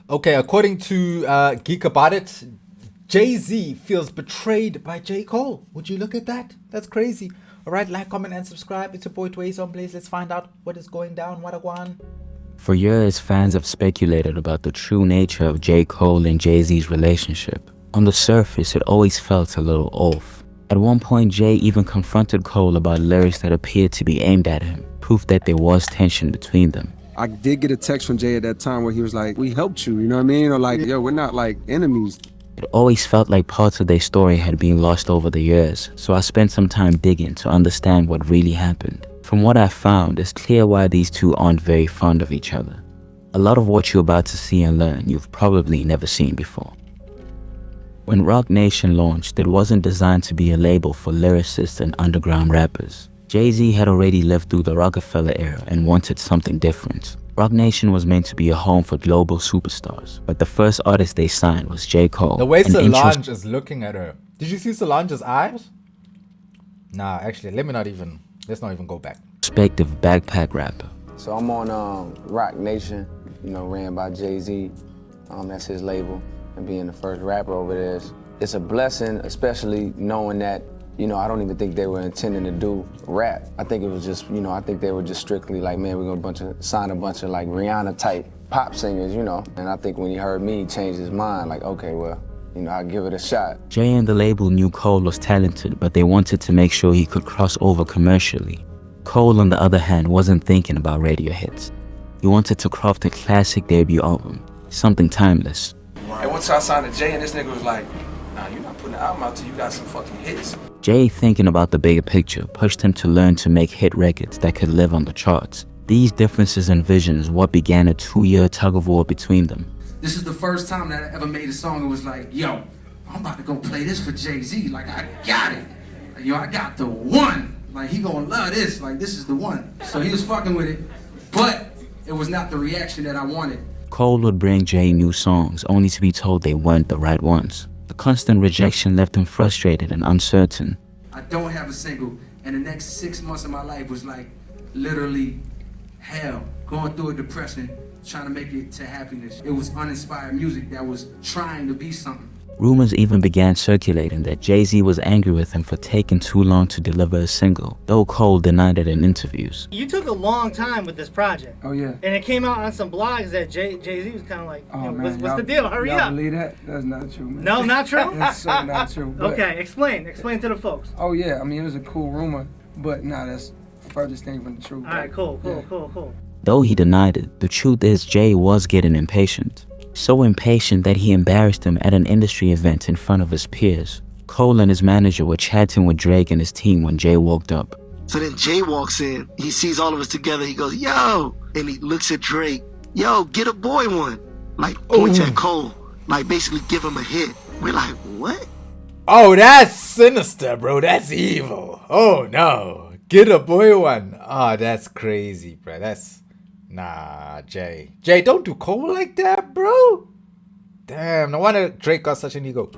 Okay, according to Geek About It, Jay-Z feels betrayed by J. Cole. Would you look at that? That's crazy. All right, like, comment, and subscribe. It's your boy dwayzeonblaze. Let's find out what is going down. What a one. For years, fans have speculated about the true nature of J. Cole and Jay-Z's relationship. On the surface, it always felt a little off. At one point, Jay even confronted Cole about lyrics that appeared to be aimed at him, proof that there was tension between them. I did get a text from Jay at that time where he was like, we helped you, you know what I mean? Or like, yo, we're not like enemies. It always felt like parts of their story had been lost over the years, so I spent some time digging to understand what really happened. From what I found, it's clear why these two aren't very fond of each other. A lot of what you're about to see and learn you've probably never seen before. When Roc Nation launched, it wasn't designed to be a label for lyricists and underground rappers. Jay-Z had already lived through the Rockefeller era and wanted something different. Roc Nation was meant to be a home for global superstars, but the first artist they signed was J. Cole. The way Solange is looking at her. Did you see Solange's eyes? Nah, actually, let's not even go back. Perspective backpack rapper. So I'm on Roc Nation, you know, ran by Jay-Z. That's his label, and being the first rapper over there. It's a blessing, especially knowing that, you know, I don't even think they were intending to do rap. I think it was just, you know, I think they were just strictly like, man, we're gonna sign a bunch of like Rihanna type pop singers, you know. And I think when he heard me, he changed his mind, like, okay, well, you know, I'll give it a shot. Jay and the label knew Cole was talented, but they wanted to make sure he could cross over commercially. Cole, on the other hand, wasn't thinking about radio hits. He wanted to craft a classic debut album, something timeless. And once I signed to Jay, and this nigga was like, nah, you're not putting an album out till you got some fucking hits. Jay, thinking about the bigger picture, pushed him to learn to make hit records that could live on the charts. These differences in visions what began a 2-year tug-of-war between them. This is the first time that I ever made a song and was like, yo, I'm about to go play this for Jay-Z. Like, I got it. Like, yo, I got the one. Like, he gonna love this. Like, this is the one. So he was fucking with it, but it was not the reaction that I wanted. Cole would bring Jay new songs, only to be told they weren't the right ones. The constant rejection left him frustrated and uncertain. I don't have a single, and the next 6 months of my life was like literally hell, going through a depression, trying to make it to happiness. It was uninspired music that was trying to be something. Rumors even began circulating that Jay-Z was angry with him for taking too long to deliver a single, though Cole denied it in interviews. You took a long time with this project. Oh, yeah. And it came out on some blogs that Jay-Z was kind of like, Oh, you know, man, what's the deal? Hurry y'all up. believe that? That's not true, man. No, not true? That's so not true. But, Okay, explain to the folks. oh, yeah, I mean, it was a cool rumor, but nah, that's furthest thing from the truth. All right, cool. Yeah. Though he denied it, the truth is Jay was getting impatient. So impatient that he embarrassed him at an industry event in front of his peers. Cole and his manager were chatting with Drake and his team when Jay walked up. So then Jay walks in, he sees all of us together, he goes, yo, and he looks at Drake, yo, get a boy one. Like, points at Cole, like basically give him a hit. We're like, what? Oh, that's sinister, bro. That's evil. Oh, no. Get a boy one. Oh, that's crazy, bro. Nah, Jay. Jay, don't do Cole like that, bro. Damn, no wonder Drake got such an ego.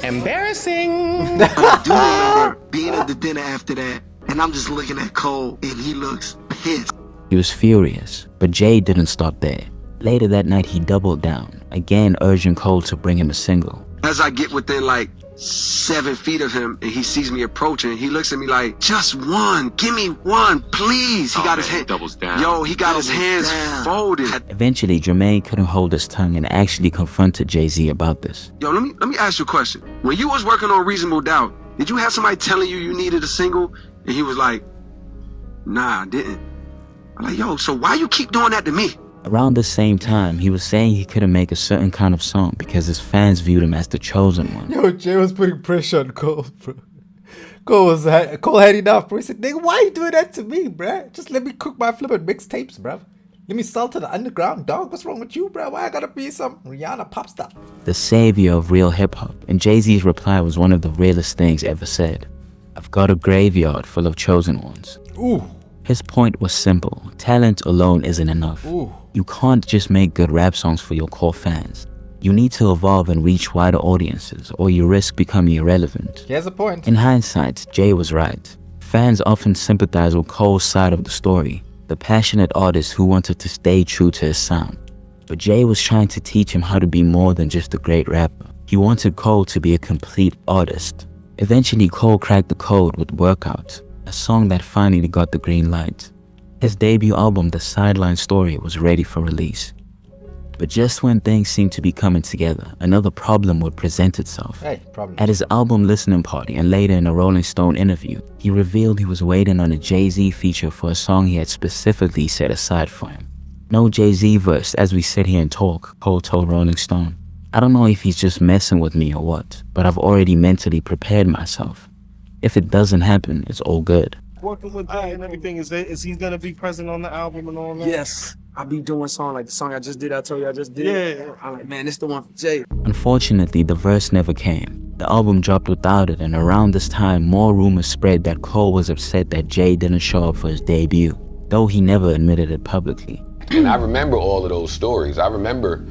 Embarrassing. But I do remember being at the dinner after that, and I'm just looking at Cole, and he looks pissed. He was furious, but Jay didn't stop there. Later that night, he doubled down, again urging Cole to bring him a single. As I get within like 7 feet of him and he sees me approaching, he looks at me like, just one, give me one, please. He got his hand, doubles down. Yo, he got his hands folded. Eventually, Jermaine couldn't hold his tongue and actually confronted Jay-Z about this. Yo, let me ask you a question. When you was working on Reasonable Doubt, did you have somebody telling you needed a single? And he was like, nah, I didn't. I'm like, yo, so why you keep doing that to me? Around the same time, he was saying he couldn't make a certain kind of song because his fans viewed him as the chosen one. Yo, Jay was putting pressure on Cole, bro. Cole had enough, bro. He said, nigga, why you doing that to me, bro? Just let me cook my flippin' mixtapes, bro. Let me sell to the underground, dog. What's wrong with you, bro? Why I gotta be some Rihanna pop star? The savior of real hip-hop, and Jay-Z's reply was one of the realest things ever said. I've got a graveyard full of chosen ones. Ooh. His point was simple. Talent alone isn't enough. Ooh. You can't just make good rap songs for your core fans. You need to evolve and reach wider audiences, or you risk becoming irrelevant. He has a point. In hindsight, Jay was right. Fans often sympathize with Cole's side of the story, the passionate artist who wanted to stay true to his sound. But Jay was trying to teach him how to be more than just a great rapper. He wanted Cole to be a complete artist. Eventually, Cole cracked the code with Workout, a song that finally got the green light. His debut album, The Sideline Story, was ready for release. But just when things seemed to be coming together, another problem would present itself. At his album listening party and later in a Rolling Stone interview, he revealed he was waiting on a Jay-Z feature for a song he had specifically set aside for him. No Jay-Z verse as we sit here and talk, Cole told Rolling Stone. I don't know if he's just messing with me or what, but I've already mentally prepared myself. If it doesn't happen, it's all good. Working with Jay and everything, is he gonna be present on the album and all that? Yes. I be doing song like the song I just did, I told you I just did. Yeah. I'm like, man, this the one for Jay. Unfortunately, the verse never came. The album dropped without it, and around this time, more rumors spread that Cole was upset that Jay didn't show up for his debut, though he never admitted it publicly. And I remember all of those stories. I remember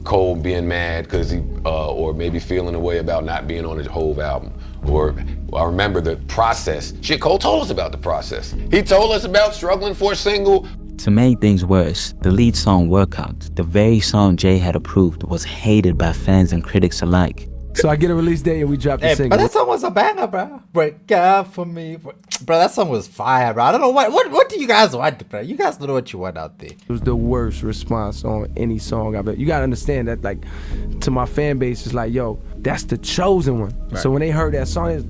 Cole being mad because he, or maybe feeling a way about not being on his Hove album. Or I remember the process. Shit, Cole told us about the process. He told us about struggling for a single. To make things worse, the lead song Workout, the very song Jay had approved, was hated by fans and critics alike. So I get a release date and we drop the single. But that song was a banger, bro. Break out for me. Bro, that song was fire, bro. I don't know what do you guys want, bro? You guys know what you want out there. It was the worst response on any song I've ever. You gotta understand that, like, to my fan base, it's like, yo, that's the chosen one. Right. So when they heard that song, it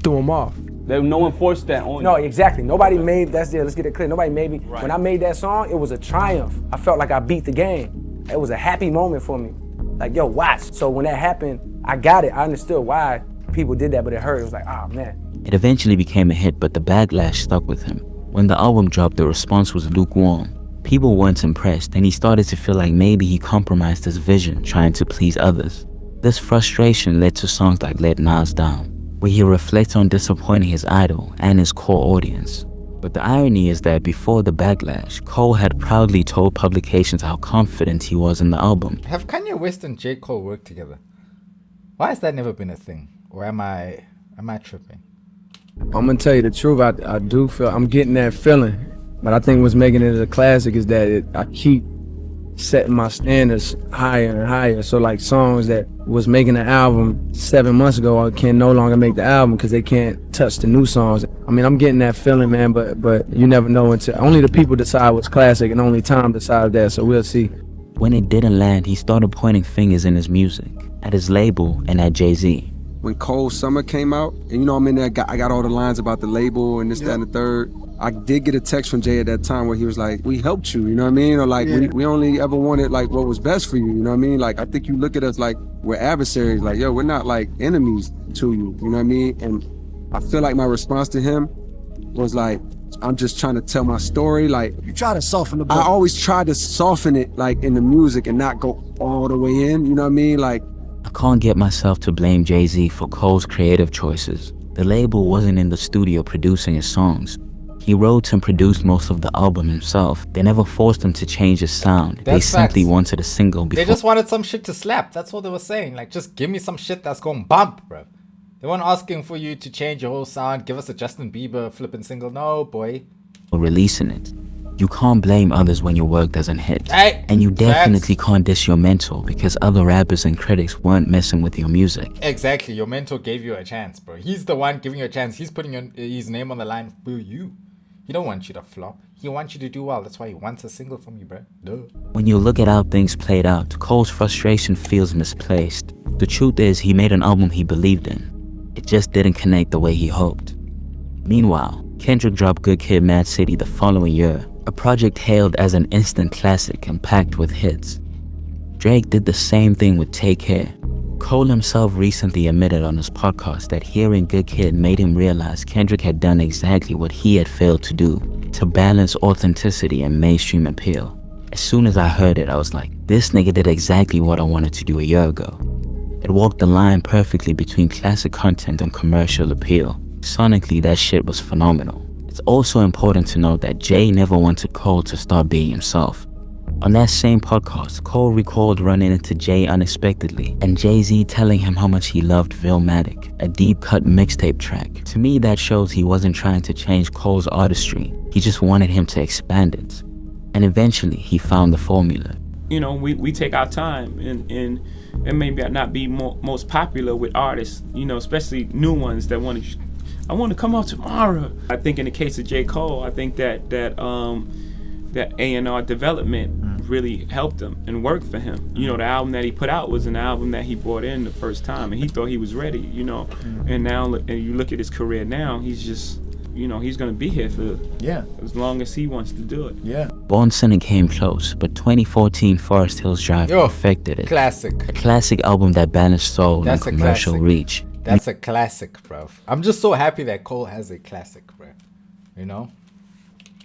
threw them off. No one forced that on you. No, exactly. Nobody made, let's get it clear. Nobody made me. Right. When I made that song, it was a triumph. I felt like I beat the game. It was a happy moment for me. Like, yo, watch. So when that happened, I got it. I understood why people did that, but it hurt. It was like, oh, man. It eventually became a hit, but the backlash stuck with him. When the album dropped, the response was lukewarm. People weren't impressed, and he started to feel like maybe he compromised his vision, trying to please others. This frustration led to songs like Let Nas Down, where he reflects on disappointing his idol and his core audience. But the irony is that before the backlash, Cole had proudly told publications how confident he was in the album. Have Kanye West and J.Cole worked together? Why has that never been a thing? Or am I tripping? I'm gonna tell you the truth, I do feel, I'm getting that feeling. But I think what's making it a classic is that I keep setting my standards higher and higher. So like songs that was making the album 7 months ago can no longer make the album because they can't touch the new songs. I mean, I'm getting that feeling, man, but you never know until only the people decide what's classic and only time decides that, so we'll see. When it didn't land, he started pointing fingers in his music, at his label and at Jay-Z. When Cold Summer came out, and you know I'm in there, I got all the lines about the label and this, that, and the third. I did get a text from Jay at that time where he was like, we helped you, you know what I mean? Or like, we only ever wanted like what was best for you, you know what I mean? Like, I think you look at us like we're adversaries, like, yo, we're not like enemies to you, you know what I mean? And I feel like my response to him was like, I'm just trying to tell my story. Like, you try to soften the blow. I always try to soften it like in the music and not go all the way in, you know what I mean? Like, I can't get myself to blame Jay-Z for Cole's creative choices. The label wasn't in the studio producing his songs. He wrote and produced most of the album himself. They never forced him to change his sound. They simply wanted a single before. They just wanted some shit to slap. That's what they were saying. Like, just give me some shit that's gonna bump, bro. They weren't asking for you to change your whole sound, give us a Justin Bieber flipping single. No, boy. Releasing it. You can't blame others when your work doesn't hit. Hey, and you definitely can't diss your mentor because other rappers and critics weren't messing with your music. Exactly. Your mentor gave you a chance, bro. He's the one giving you a chance. He's putting his name on the line for you. He don't want you to flop. He wants you to do well. That's why he wants a single from you, bro. Duh. When you look at how things played out, Cole's frustration feels misplaced. The truth is, he made an album he believed in. It just didn't connect the way he hoped. Meanwhile, Kendrick dropped Good Kid, Mad City the following year, a project hailed as an instant classic and packed with hits. Drake did the same thing with Take Care. Cole himself recently admitted on his podcast that hearing Good Kid made him realize Kendrick had done exactly what he had failed to do, to balance authenticity and mainstream appeal. As soon as I heard it, I was like, this nigga did exactly what I wanted to do a year ago. It walked the line perfectly between classic content and commercial appeal. Sonically, that shit was phenomenal. It's also important to note that Jay never wanted Cole to start being himself. On that same podcast, Cole recalled running into Jay unexpectedly and Jay-Z telling him how much he loved Vilmatic, a deep-cut mixtape track. To me, that shows he wasn't trying to change Cole's artistry, he just wanted him to expand it. And eventually, he found the formula. you know, we take our time and maybe not be most popular with artists, you know, especially new ones that I want to come out tomorrow. I think in the case of J. Cole, I think that A&R development really helped him and worked for him. You know, the album that he put out was an album that he brought in the first time, and he thought he was ready, you know. And now, and you look at his career now, he's just, you know, he's gonna be here for as long as he wants to do it. Born Sinner came close, but 2014 Forest Hills Drive perfected it. Classic. A classic album that banished soul and That's a commercial classic. reach. That's a classic, bro. I'm just so happy that Cole has a classic, bro. You know?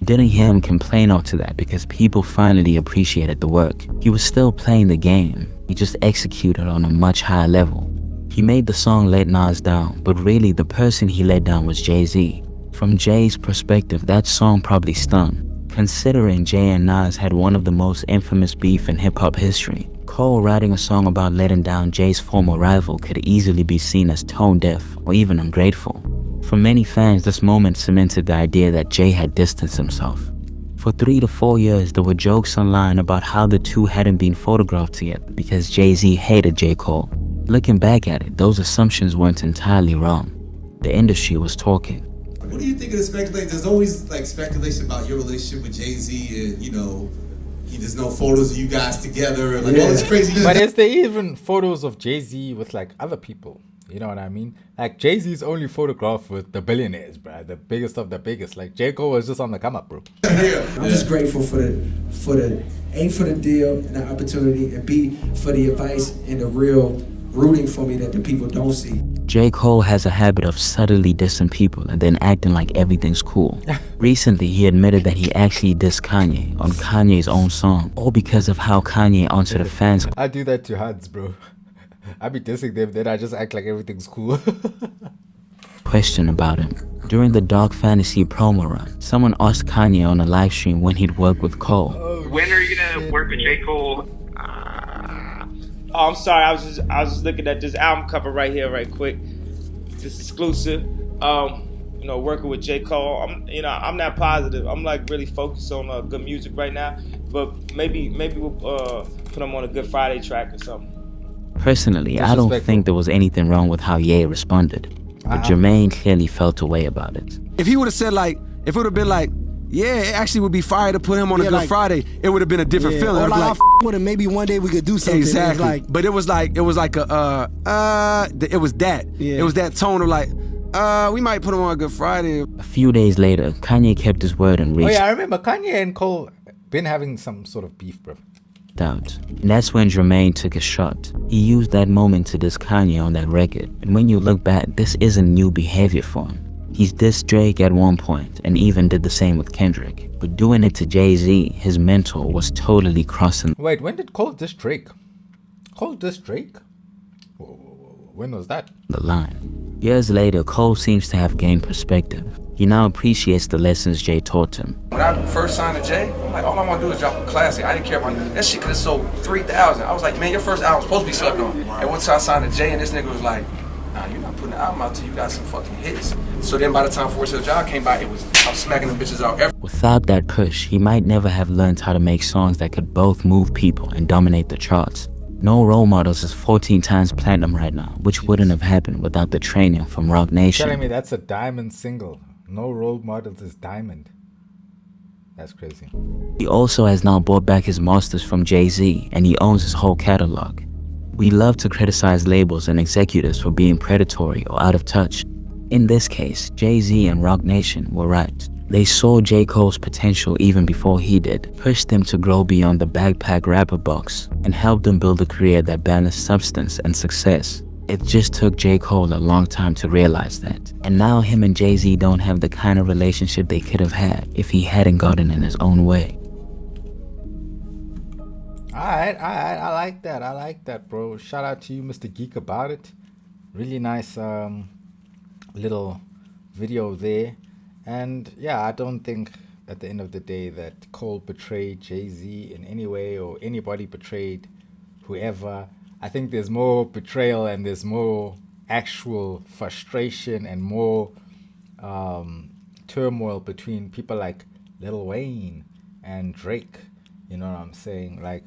Didn't hear him complain after that because people finally appreciated the work. He was still playing the game. He just executed on a much higher level. He made the song Let Nas Down, but really the person he let down was Jay-Z. From Jay's perspective, that song probably stung. Considering Jay and Nas had one of the most infamous beef in hip-hop history, Cole writing a song about letting down Jay's former rival could easily be seen as tone-deaf or even ungrateful. For many fans, this moment cemented the idea that Jay had distanced himself. For 3 to 4 years, there were jokes online about how the two hadn't been photographed together because Jay-Z hated J. Cole. Looking back at it, those assumptions weren't entirely wrong. The industry was talking. What do you think of the speculation? There's always like speculation about your relationship with Jay-Z and, you know, there's no photos of you guys together and like all this crazy. But is there even photos of Jay-Z with like other people? You know what I mean? Like Jay-Z's only photographed with the billionaires, bro. The biggest of the biggest. Like J. Cole was just on the come up, bro. I'm just grateful for the A, for the deal and the opportunity, and B, for the advice and the real rooting for me that the people don't see. J. Cole has a habit of subtly dissing people and then acting like everything's cool. Recently, he admitted that he actually dissed Kanye on Kanye's own song, all because of how Kanye answered the fans. I do that to Huds, bro. I be dissing them, then I just act like everything's cool. Question about him. During the Dark Fantasy promo run, someone asked Kanye on a live stream when he'd work with Cole. When are you gonna work with J. Cole? Oh, I'm sorry. I was just looking at this album cover right here, right quick. This exclusive. You know, working with J. Cole. I'm not positive. I'm like really focused on good music right now. But maybe we'll put him on a Good Friday track or something. Personally, I don't think there was anything wrong with how Ye responded, but Jermaine clearly felt a way about it. If he would have said like, if it would have been like, yeah, it actually would be fire to put him on a Good Friday, it would have been a different feeling. Or like, with him, maybe one day we could do something. Exactly. But it was like it was that. Yeah. It was that tone of like, we might put him on a Good Friday. A few days later, Kanye kept his word and reached I remember Kanye and Cole been having some sort of beef, bro. out. And that's when Jermaine took a shot. He used that moment to diss Kanye on that record. And when you look back, this isn't new behavior for him. He's dissed Drake at one point and even did the same with Kendrick. But doing it to Jay-Z, his mentor, was totally crossing. Wait, when did Cole diss Drake? Cole diss Drake? When was that? The line. Years later, Cole seems to have gained perspective. He now appreciates the lessons Jay taught him. When I first signed to Jay, I'm like, all I want to do is drop a classic. I didn't care about that shit could have sold 3,000. I was like, man, your first album's supposed to be slept on. And once I signed to Jay, and this nigga was like, nah, you're not putting an album out till you got some fucking hits. So then by the time Forest Hills Drive came by, I was smacking them bitches out every. Without that push, he might never have learned how to make songs that could both move people and dominate the charts. No Role Models is 14 times platinum right now, which wouldn't have happened without the training from Rock Nation. Telling me that's a diamond single. No Role Models is diamond. That's crazy. He also has now bought back his masters from Jay-Z, and he owns his whole catalog. We love to criticize labels and executives for being predatory or out of touch. In this case, Jay-Z and Rock Nation were right. They saw J. Cole's potential even before he did, pushed him to grow beyond the backpack rapper box, and helped him build a career that balanced substance and success. It just took J. Cole a long time to realize that. And now him and Jay-Z don't have the kind of relationship they could have had if he hadn't gotten in his own way. Alright, I like that, bro. Shout out to you, Mr. Geek, about it. Really nice little video there. And yeah, I don't think at the end of the day that Cole betrayed Jay-Z in any way, or anybody betrayed whoever. I think there's more betrayal and there's more actual frustration and more turmoil between people like Lil Wayne and Drake. You know what I'm saying? Like,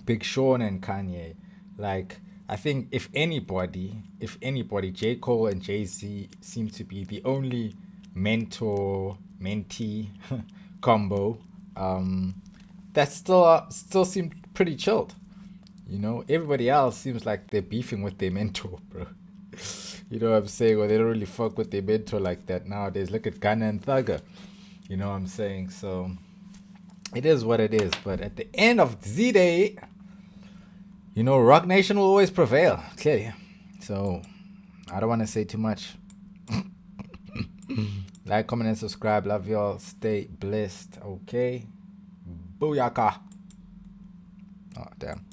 Big Sean and Kanye. Like, I think if anybody, J. Cole and Jay-Z seem to be the only mentor-mentee combo that still seems pretty chilled. You know, everybody else seems like they're beefing with their mentor, bro. You know what I'm saying? Or they don't really fuck with their mentor like that nowadays. Look at Gunna and Thugger. You know what I'm saying? So it is what it is. But at the end of the day, you know, Rock Nation will always prevail, clearly. So I don't want to say too much. Like, comment, and subscribe. Love y'all. Stay blessed. Okay. Booyaka. Oh, damn.